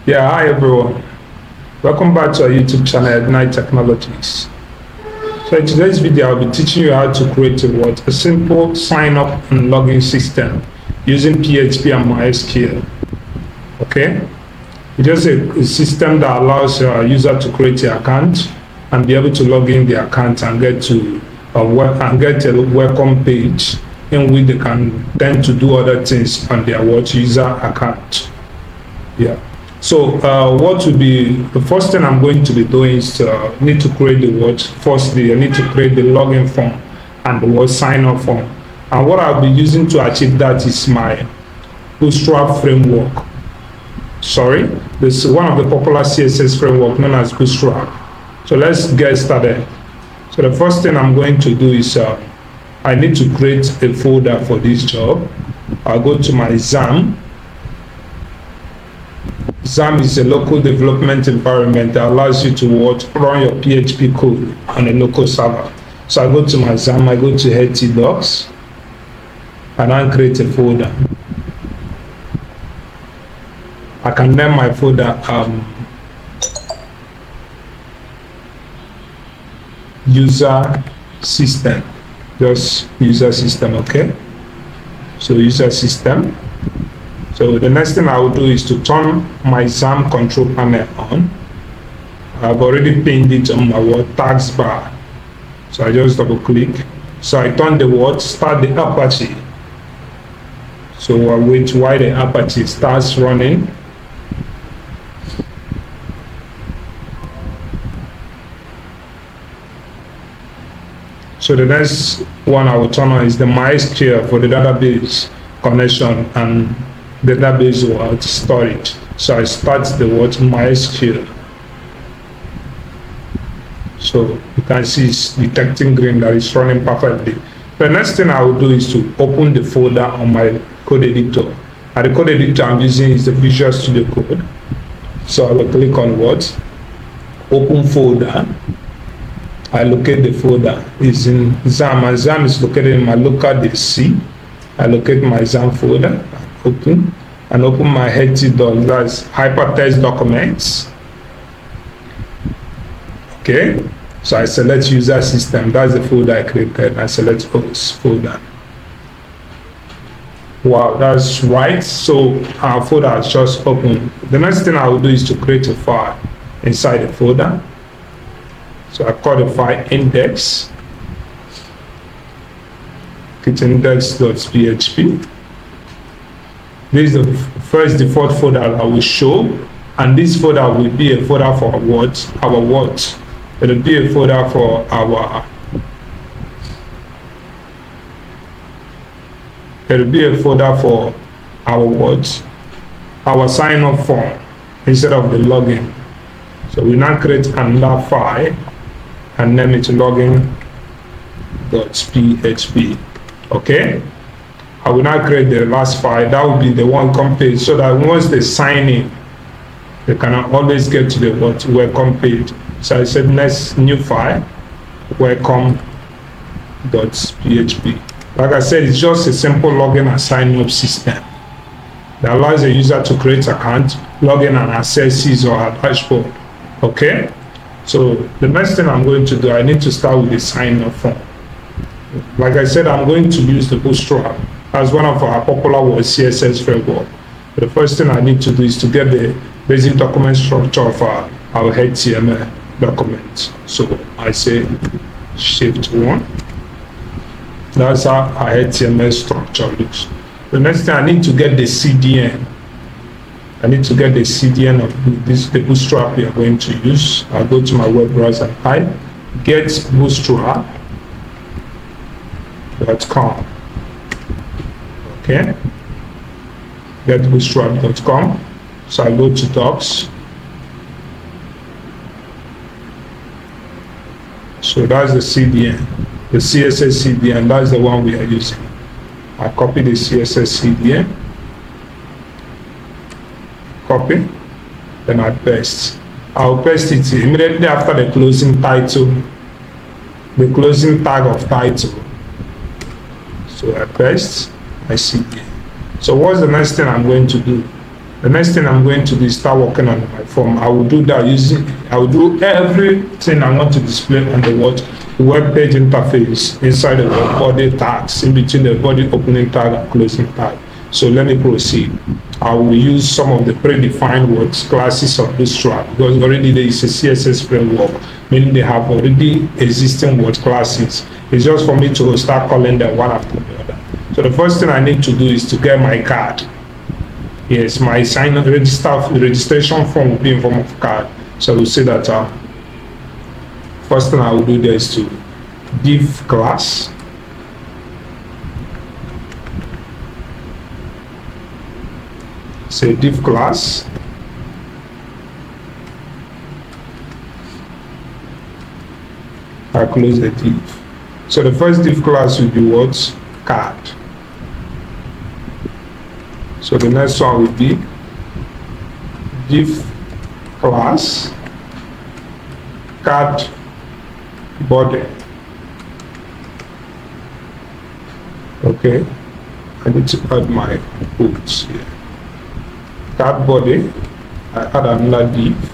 Yeah, hi everyone. Welcome back to our YouTube channel, Ignite Technologies. So in today's video, I'll be teaching you how to create a simple sign up and login system using PHP and MySQL. Okay, it's just a system that allows a user to create an account and be able to log in the account and get a welcome page in which they can then to do other things on their user account. Yeah. So what will be the first thing I'm going to be doing is need to create firstly I need to create the login form and the sign up form, and what I'll be using to achieve that is my Bootstrap framework. This is one of the popular CSS framework known as Bootstrap. So let's get started. So the first thing I'm going to do is I need to create a folder for this job. I'll go to my XAMPP. XAMPP is a local development environment that allows you to run your PHP code on a local server. So I go to my XAMPP, I go to htdocs, and I create a folder. I can name my folder user system, just user system, okay? So user system. So the next thing I will do is to turn my XAMPP control panel on. I've already pinned it on my tags bar. So I just double click. So I turn the start the Apache. So I wait while the Apache starts running. So the next one I will turn on is the MySQL for the database connection and database storage. So I start the MySQL. So you can see it's detecting green that it's running perfectly. The next thing I will do is to open the folder on my code editor. And the code editor I'm using is the Visual Studio Code. So I will click on open folder. I locate the folder. It's in XAMPP. My XAMPP is located in my local DC. I locate my XAMPP folder, open my htdocs, that's hypertext documents. Okay, so I select user system, that's the folder I created. I select host folder. Wow, that's right. So our folder has just opened. The next thing I will do is to create a file inside the folder. So I call the file index. It's index.php. This is the first default folder I will show, and this folder will be a folder for our what? It will be a folder for our. It will be a folder for our what? Our sign up form instead of the login. So we now create another file and name it login.php. Okay, I will now create the last file. That will be the welcome page, so that once they sign in, they can always get to the welcome page. So I said next new file, welcome.php. Like I said, it's just a simple login and sign up system that allows the user to create an account, log in and access his or her dashboard. Okay, so the next thing I'm going to do, I need to start with the sign up form. Like I said, I'm going to use the Bootstrap as one of our popular CSS framework. The first thing I need to do is to get the basic document structure of our HTML document. So I say shift 1. That's how our HTML structure looks. The next thing, I need to get the CDN. I need to get the CDN of the Bootstrap we are going to use. I'll go to my web browser and type get bootstrap.com. Okay, getbootstrap.com. So I go to docs. So that's the CDN, the CSS CDN. That's the one we are using. I copy the CSS CDN, copy, then I paste. I'll paste it immediately after the closing title, the closing tag of title. So I paste my CDN. So what's the next thing I'm going to do? The next thing I'm going to do is start working on my form. I will do that I will do everything I want to display on the web page interface inside the body tags, in between the body opening tag and closing tag. So let me proceed. I will use some of the predefined words, classes of Bootstrap, because already there is a CSS framework, meaning they have already existing word classes. It's just for me to start calling them one after the other. So the first thing I need to do is to get my card. Yes, my registration form will be in form of card. So we'll say that first thing I will do there is to div class. Say div class. I close the div. So the first div class will be what? Card. So the next one will be div class card body. Okay, I need to add my quotes here. Card body, I add another div.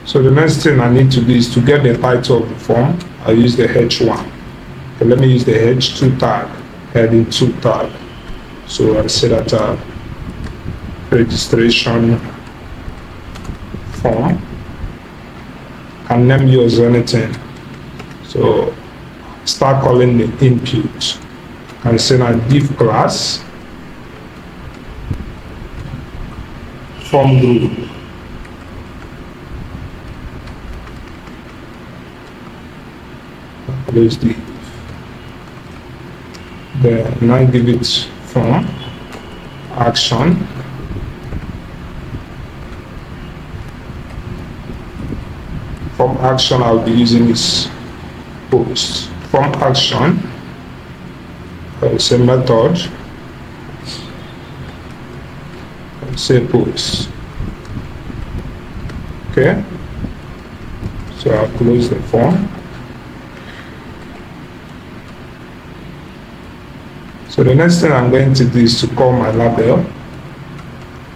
So the next thing I need to do is to get the title of the form. I use the H1. Okay, let me use the H2 tag, heading 2 tag. So I say that registration form, can name yours anything. So start calling the input and say now div class form group. Close the then now give it form action. From action, I'll be using this post. From action, I will say method, I will say post. Okay, so I'll close the form. So the next thing I'm going to do is to call my label.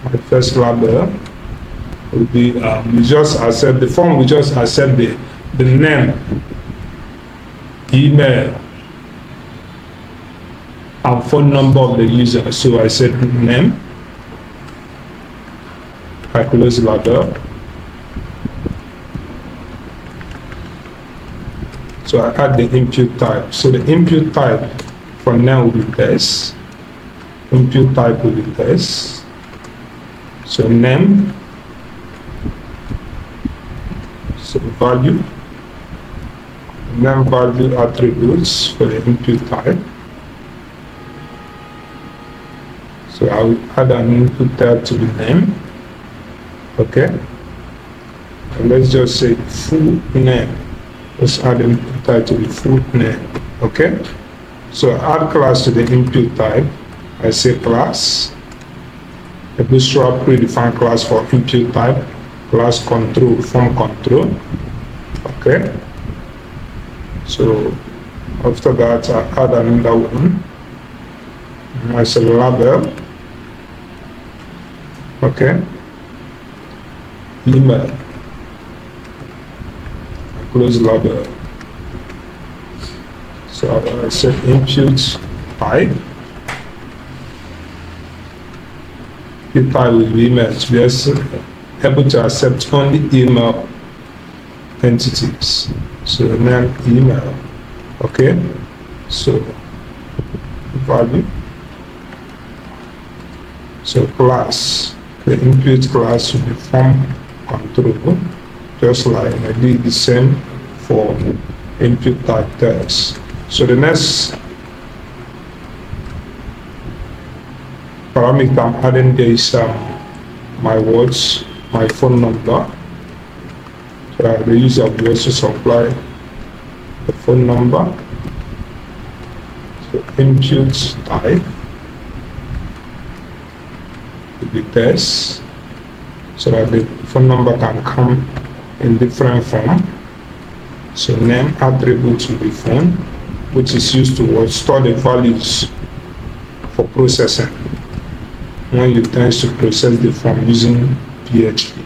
My first label will be we just accept the form. We just accept the name, email, and phone number of the user. So I said name. I close the label. So I add the input type. So the input type for now will be text. Input type will be text. So name. So value, name value attributes for the input type. So I will add an input type to the name. Okay. And let's just say full name. Let's add an input type to the full name. Okay. So add class to the input type. I say class. The Bootstrap predefined class for input type. Class control, form control. Okay. So after that, I add another one. I say label. Okay. Email. I close label. So I say input type. Input type will be email. Yes. Able to accept only email entities. So name email. Okay. So value. So class. The input class will be form control. Just like I did the same for input type text. So the next parameter I'm adding there is my words, my phone number. So the user will also supply the phone number. So input type will be text, so that the phone number can come in different form. So name attribute will be phone, which is used to store the values for processing. when you tend to process the form using PHP.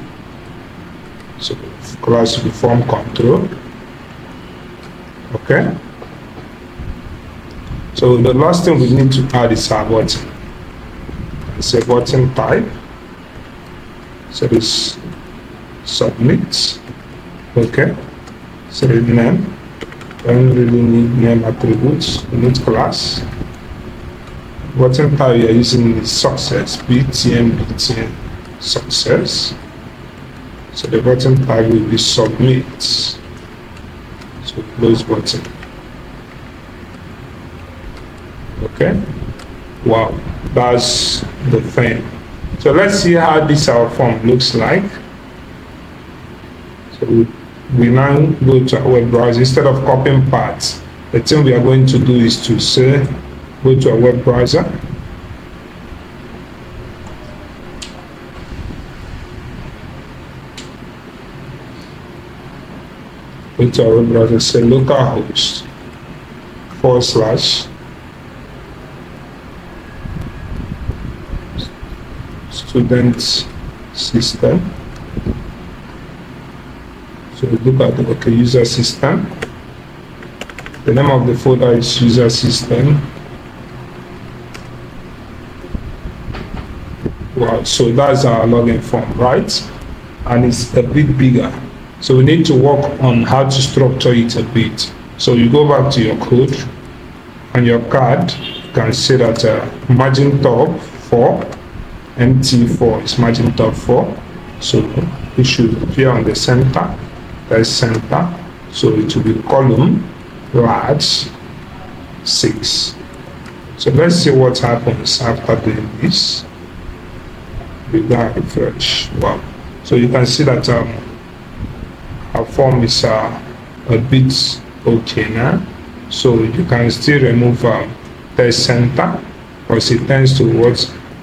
So class will be form control. Okay. So the last thing we need to add is our button. It's a button type. So this submit. Okay. So the name. We don't really need name attributes. We need class. Button type we are using is success. BTN success. So the button type will be submit. So close button. Okay. Wow, that's the thing. So let's see how this our form looks like. So we now go to our web browser. Instead of copying parts, the thing we are going to do is to say, go to our web browser. Go to our web browser, say localhost / student system. So look at the user system. The name of the folder is user system. Wow, so that's our login form, right? And it's a bit bigger. So we need to work on how to structure it a bit. So you go back to your code. On your card, you can see that margin top 4, MT4 is margin top 4. So it should appear on the center. That's center. So it will be column large 6. So let's see what happens after doing this. We go refresh. Wow. So you can see that our form is a bit okay now. So you can still remove the center, because it tends to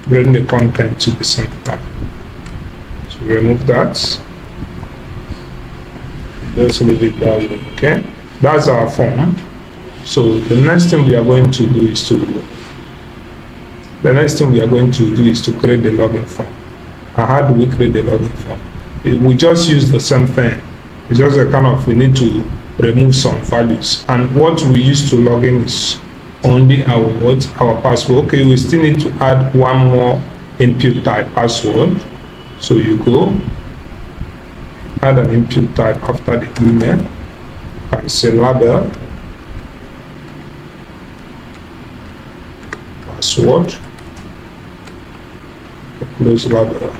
bring the content to the center. So remove that. Just leave it that way. Okay. That's our form. So the next thing we are going to do is to create the login form. And how do we create the login form? We just use the same thing. It's just a kind of, we need to remove some values. And what we use to log in is only our password. Okay, we still need to add one more input type password. So you go add an input type after the email and say label password, close label.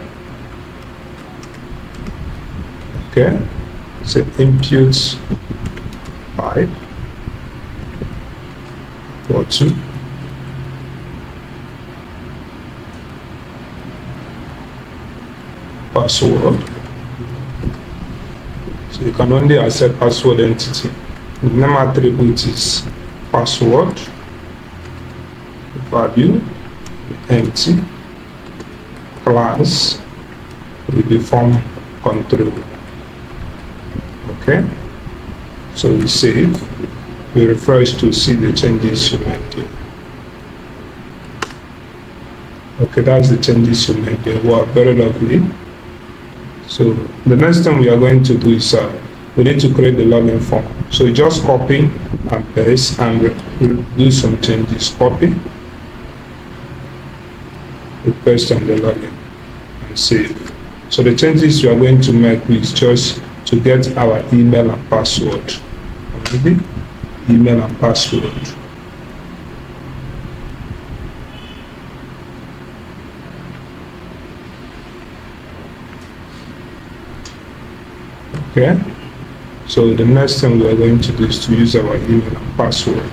Okay, so input type button, password. So you can only accept password entity. The name attribute is password, value empty, class will be form control. Okay, so we save, we refresh to see the changes you made here. Okay, that's the changes you made there. Wow, very lovely. So the next thing we are going to do is we need to create the login form. So you just copy and paste and do some changes. Copy, we paste on the login and save. So the changes you are going to make is just to get our email and password. Already, email and password. Okay, so the next thing we are going to do is to use our email and password.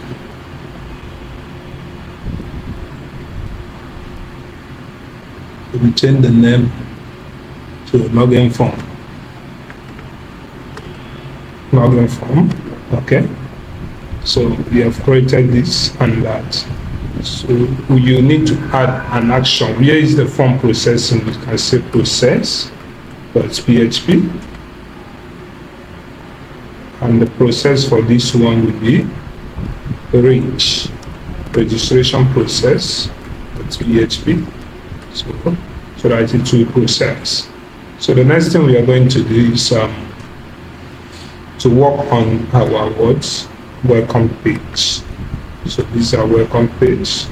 We change the name to login form. Login form. Okay, so we have created this and that. So you need to add an action. Here is the form processing. You can say process.php. And the process for this one will be registration process.php. so that it will process. So the next thing we are going to do is to work on our welcome page. So this is our welcome page.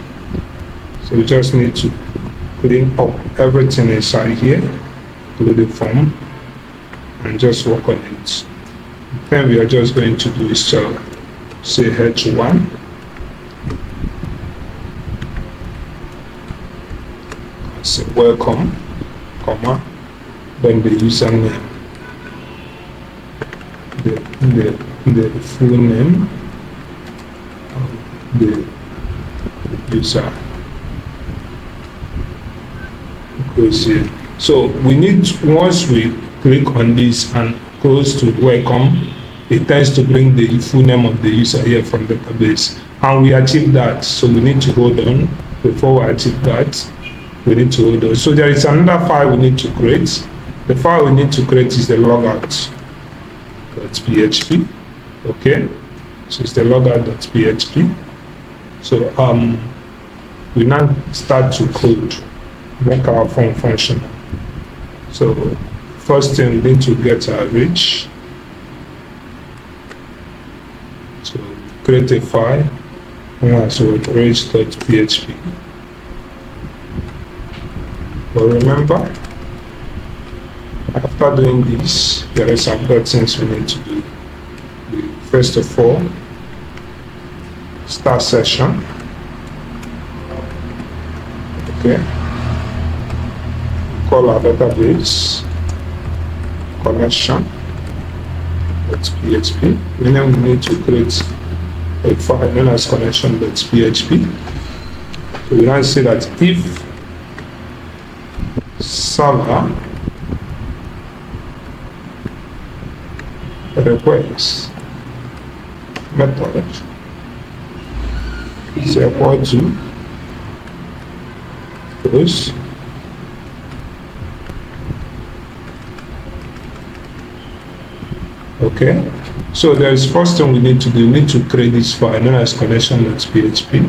So we just need to clean up everything inside here, include the form, and just work on it. Then we are just going to do is say H1, say welcome, comma, then the username, the full name of the user goes here. So we need, once we click on this and close to welcome, it tends to bring the full name of the user here from the database, and we achieve that. So we need to hold on. Before we achieve that, we need to hold on. So there is another file we need to create. The file we need to create is the logout.php. Okay, so it's the logout.php. So we now start to code, make our form functional. So first thing, we need to get our reach. So create a file, so reach.php. But remember, after doing this, there are some other things we need to do. First of all, start session. Okay. Call our database connection.php. Then we need to create a file known as connection.php. So we now say that if server request method is equal to this, okay. So there is first thing we need to do. We need to create this file known as connection.php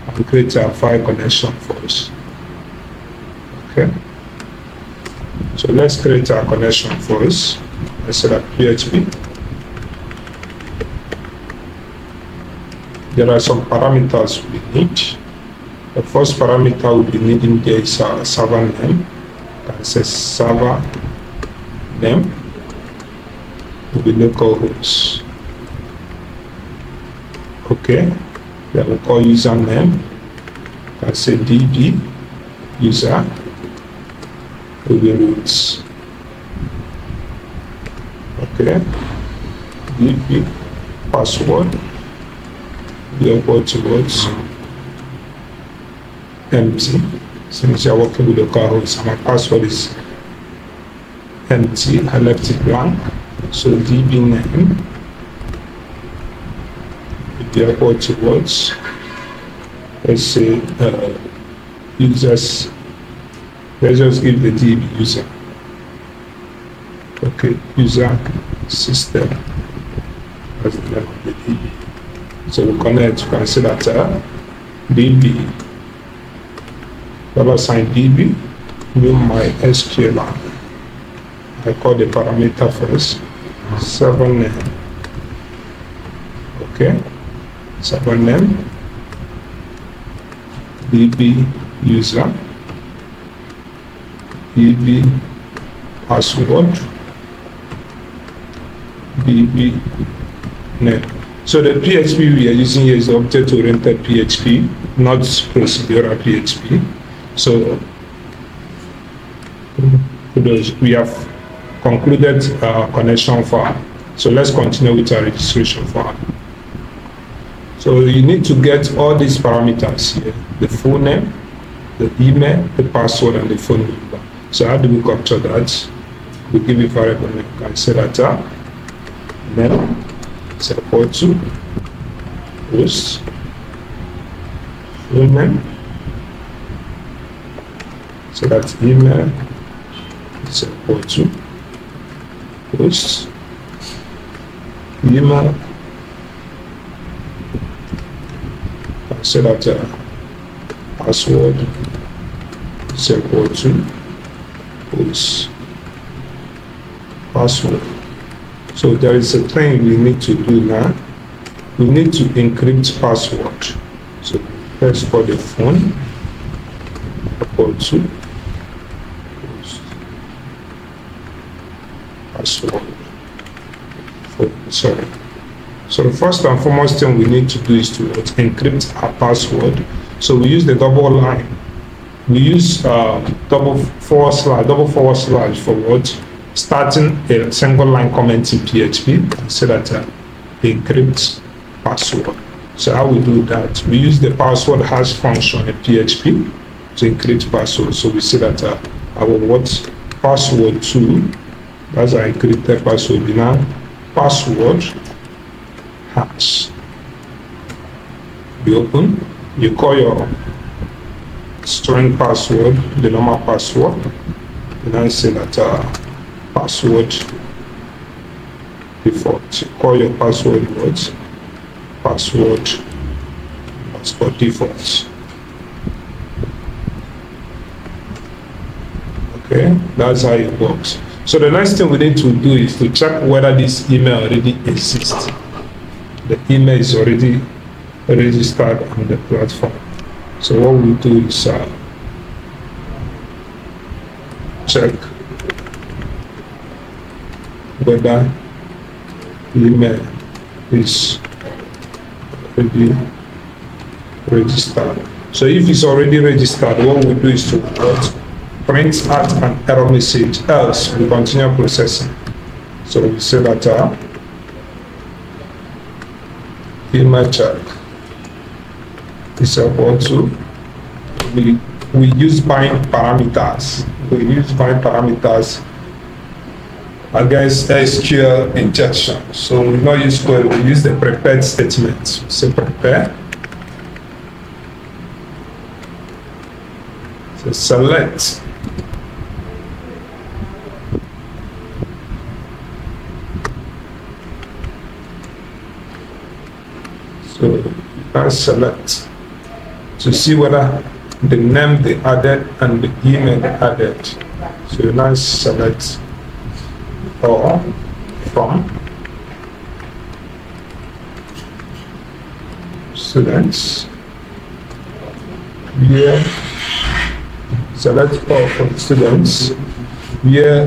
and create our file connection first. Okay. So let's create our connection first. Let's set up PHP. There are some parameters we need. The first parameter we'll be needing there is our server name. Can say server name will be localhost. Okay. Then we'll call username. Can say DB user will be root. Okay. DB password be equal to what? Empty. Since you are working with localhost, my password is empty. I left it blank. So DB name will be equal to what? Let's say users. Let's just give the DB user. Okay, user system. That's the name of the DB. So we connect. You can see that DB $DB new MySQL. I call the parameter first. Server name. Okay, server name. DB user. DB password. DB name. So the PHP we are using here is object-oriented PHP, not procedural PHP. So we have concluded our connection file. So let's continue with our registration file. So you need to get all these parameters here: the full name, the email, the password, and the phone number. So how do we capture that? We give a variable name. You can say that name is equal to host full name. So that email is equal to host email. So that password is equal to post password. So there is a thing we need to do now. We need to encrypt password. So first for the phone, equal to post password. Sorry. So the first and foremost thing we need to do is to encrypt our password. So we use the double line. We use double forward slash for what? Starting a single line comment in PHP, so that encrypt password. So how we do that? We use the password hash function in PHP to encrypt password. So we say that our what password 2, that's our encrypted password. Now password hash. You open, you call your string password the normal password, and I say that password default. You call your password what? Password default. Okay, that's how it works. So the next thing we need to do is to check whether this email already exists. The email is already registered on the platform. So what we do is check whether email is already registered. So if it's already registered, what we do is to print out an error message, else we continue processing. So we say that email check is equal to, we use bind parameters. We use bind parameters against SQL injection. So we not use query, we use the prepared statement. So prepare. So select so I select to see whether the name they added and the email they added. So you now select or from students, where select all from students, where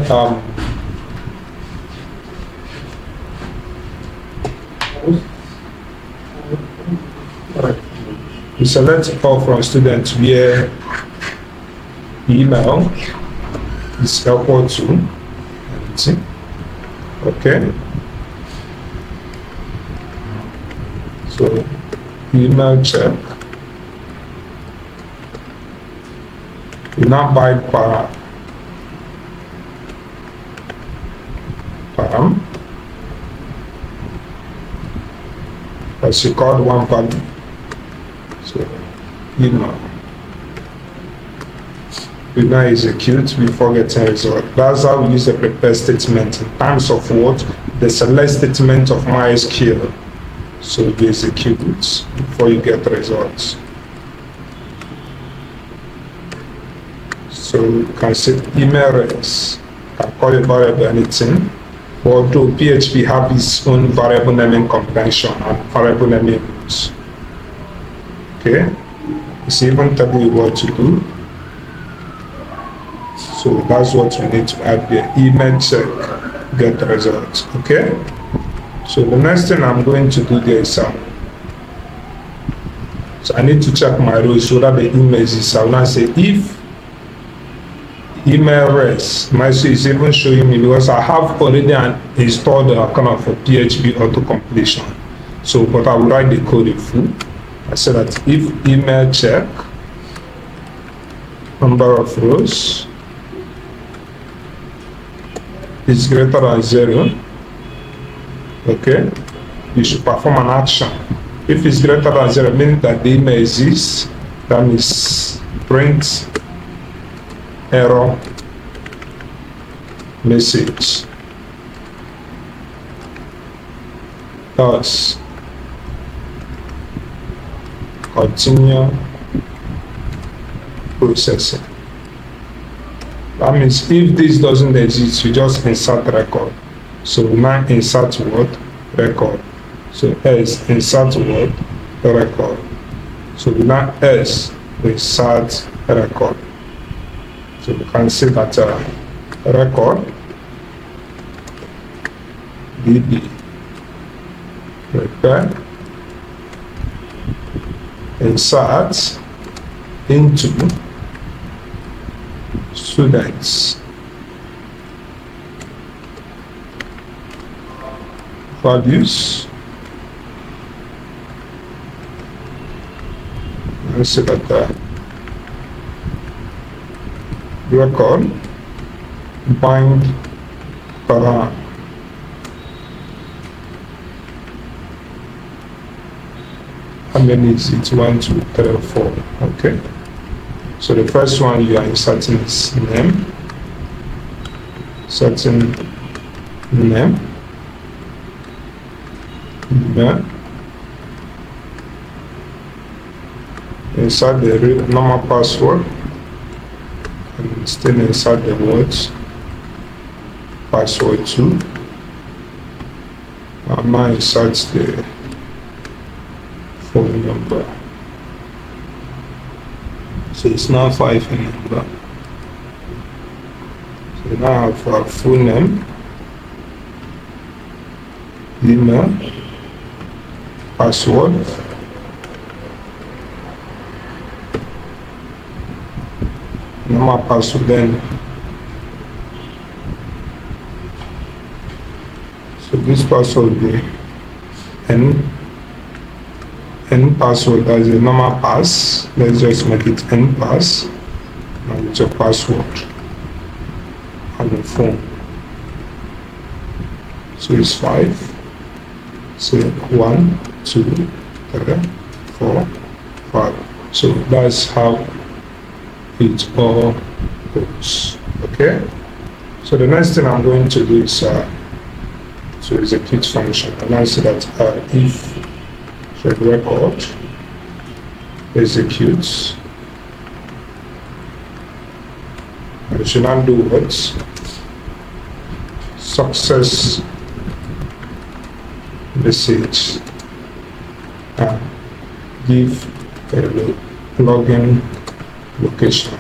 we select all from students where email is equal to empty. Okay, so email check. We now buy param as you called one value. So email. We now execute before getting result. That's how we use the prepare statement in terms of what? The select statement of MySQL. So you execute before you get results. So you can set email res, can call a variable anything. Although PHP have its own variable naming convention and variable naming rules. Okay, it's even telling you what to do. So that's what we need to add there. Email check, get the results. Okay. So the next thing I'm going to do there is so I need to check my rows so that the image is. I will now say if email res, MySQL is even showing me because I have already installed the kind of a PHP auto completion. So, but I will write the code in full. I say that if email check number of rows is greater than 0, okay, you should perform an action. If it's greater than 0, meaning that the email exists, that means print error message. Thus, continue processing. That means if this doesn't exist, you just insert record. So now insert what? Record. So S insert what? Record. So now S insert record. So we can see that record DB prepare insert into students values. Let's see that record bind param. How many is it? 1, 2, 3, 4. Okay. So the first one you are inserting is name. Certain name. Email. Insert the normal password. And still insert the words. Password 2. And now insert the phone number. So it's now 5 in number. So now I have our full name, email, password, normal password then. So this password will be N password as a normal pass. Let's just make it N pass. And it's your password on the phone. So it's 5. So 1, 2, 3, 4, 5. So that's how it all goes. Okay. So the next thing I'm going to do is to execute function. And I say that if record executes, I should not do what? Success message and give a login location.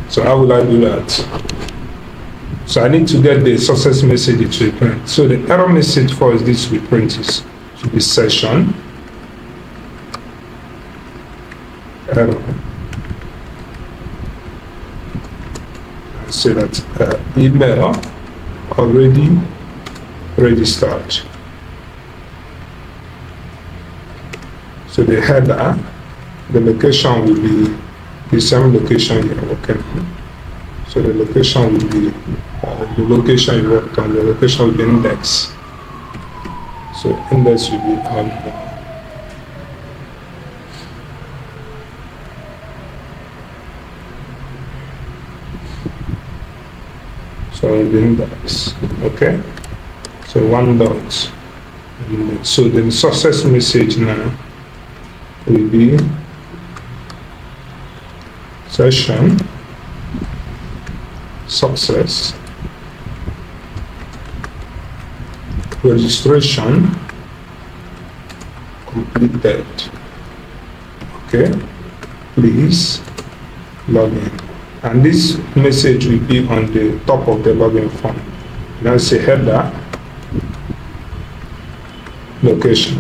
So how will I do that? So I need to get the success message to print. So the error message for this we print is to be session error. I say that email already registered. So the header, the location will be the same location you're working on. So the location will be the location you worked on. The location will be index. So index will be on. So the index. Okay. So 1 dot. So the success message now will be session success registration completed. Okay, please log in. And this message will be on the top of the login form. Now say header location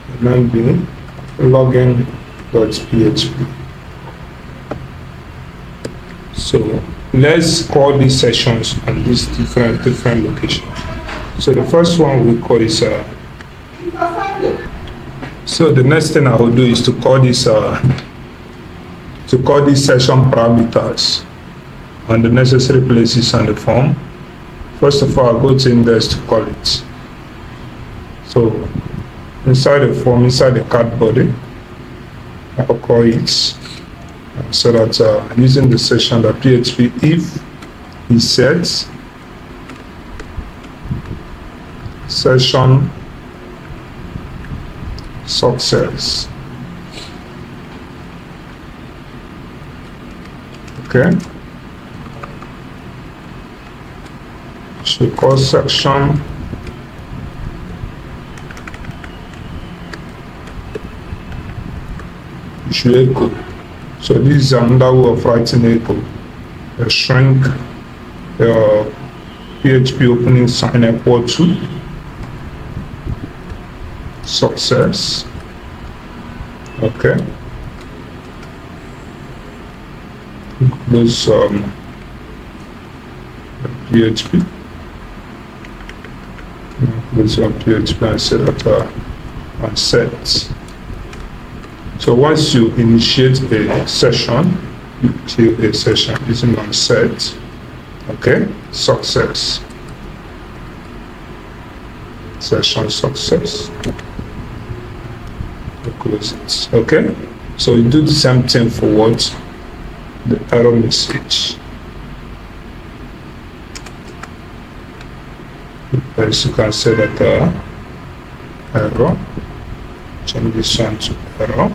and then be login.php. So let's call these sessions on these different locations. So the first one we call is so the next thing I will do is to call this session parameters on the necessary places on the form. First of all, I'll go to index to call it. So inside the form, inside the card body, I'll call it so that using the session that PHP if he sets session success Okay. So call section. Issue echo. So this is another way of writing echo. A shrink PHP opening sign equal to success. Okay. Close PHP. Close PHP and set that and set. So once you initiate a session, you kill a session using on set. Okay, success. Session success. You close it. Okay, so you do the same thing for what? The error message. As you can say that error. Change this one to error.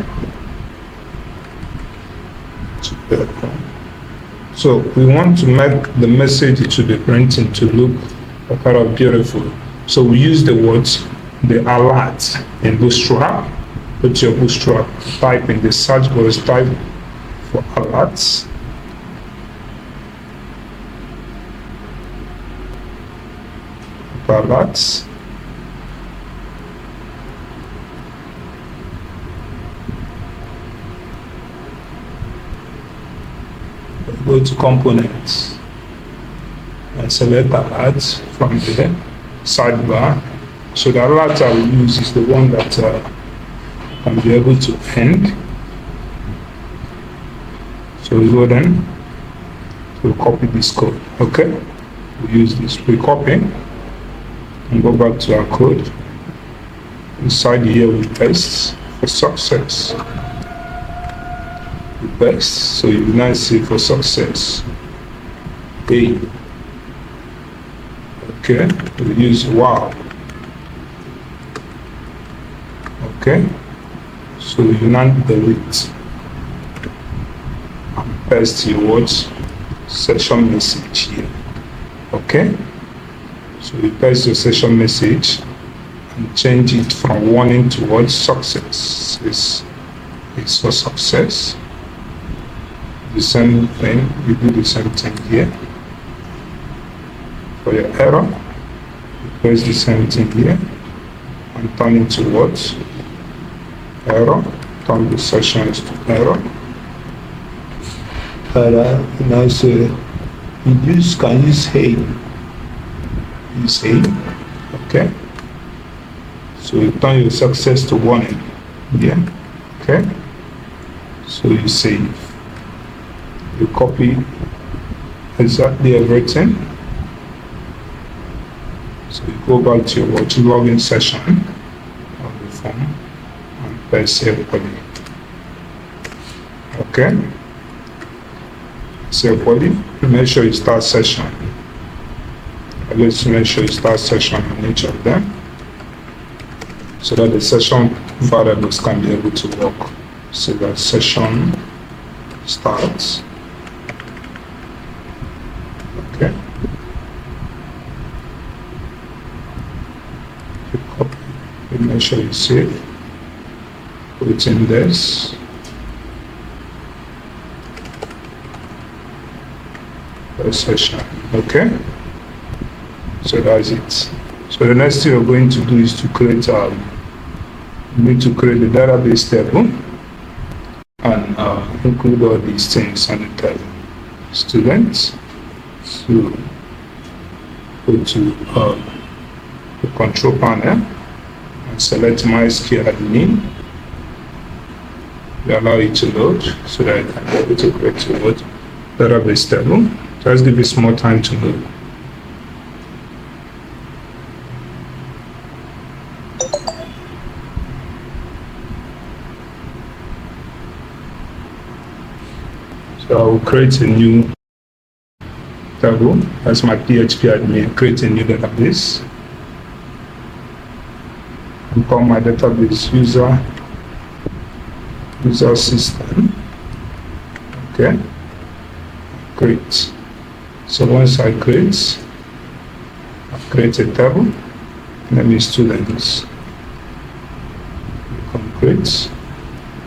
So we want to make the message it should be printing to look kind of beautiful. So we use the words, the alert in Bootstrap. Put your Bootstrap, type in the search box, type for alerts. Alerts. Go to components and select alert from the sidebar. So the alert I will use is the one that can be able to end. So we go then, we'll copy this code. Okay, we use this, we copy and go back to our code. Inside here we paste for success. Best. So you now see for success A. Okay, we use wow. Okay, so you now delete and paste your words session message here. Okay, so you paste your session message and change it from warning towards success. This is for success. The same thing, you do the same thing here. For your error, you press the same thing here and turn it to what? Error. Turn the sessions to error. And also you can use hey. Use hey. Okay. So you turn your success to warning. Yeah. Okay. So you save. You copy exactly everything. So you go back to your login session of the form and press save body. Okay. Save body. Make sure you start session. Let's make sure you start session on each of them so that the session variables can be able to work. So that session starts. Okay. You copy, you make sure you save, put it in this. Session. Okay. So that's it. So the next thing we're going to do is to create we need to create the database table and include all these things on the table. Students. So go to the control panel and select MySQL admin. We allow it to load so that I can be able to create the database table. Just give it some more time to load. So I will create a new table. That's my PHP admin. Create a new database. And call my database user system. Okay. create. So once I create a table, name is students. Create.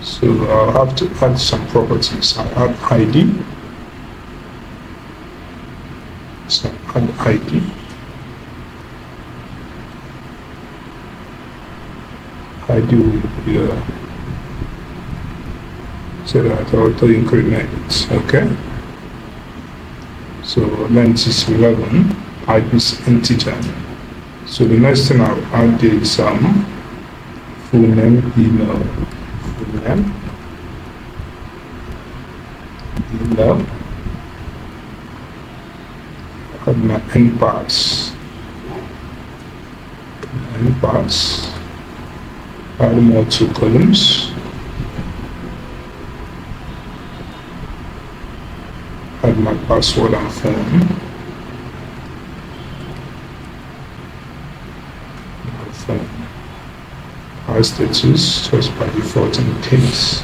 So I'll have to add some properties. I add ID. So add ID. ID will be so that auto increment. Okay. So length is 11. ID is integer. So the next thing I'll add is full name, email, full name, email, add my end parts, add more 2 columns, add my password and phone, our status just by default in case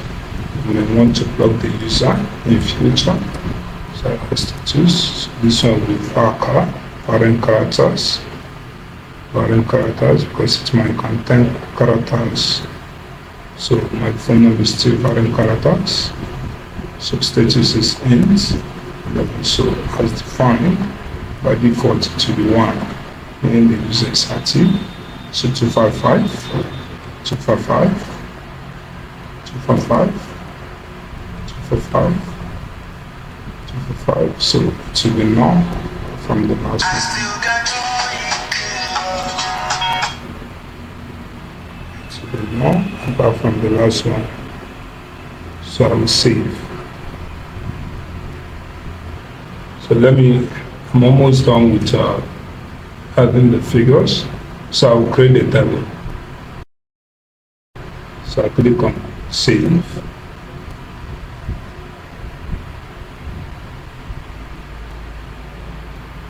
we may want to block the user in future. So our status, this one with our parent characters because it might contain characters. So my phone number is still parent characters. So status is int, so as defined by default to be 1 and the user is active. So 255, so to be null from the last one. To be null apart from the last one. So I will save. So I'm almost done with adding the figures. So I will create a table. So I click on save.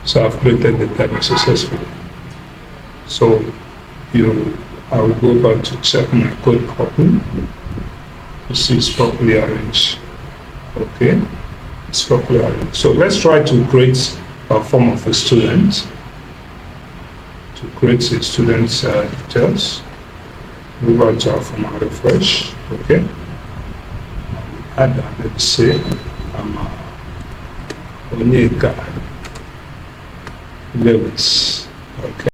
So I've created the table successfully. So I will go back to check my code properly. You see it's properly arranged. Okay, it's properly arranged. So let's try to create a form of a student. To create a student's details. Move out to our form and refresh. Okay. Add let's say Onyeka Lewis. Okay.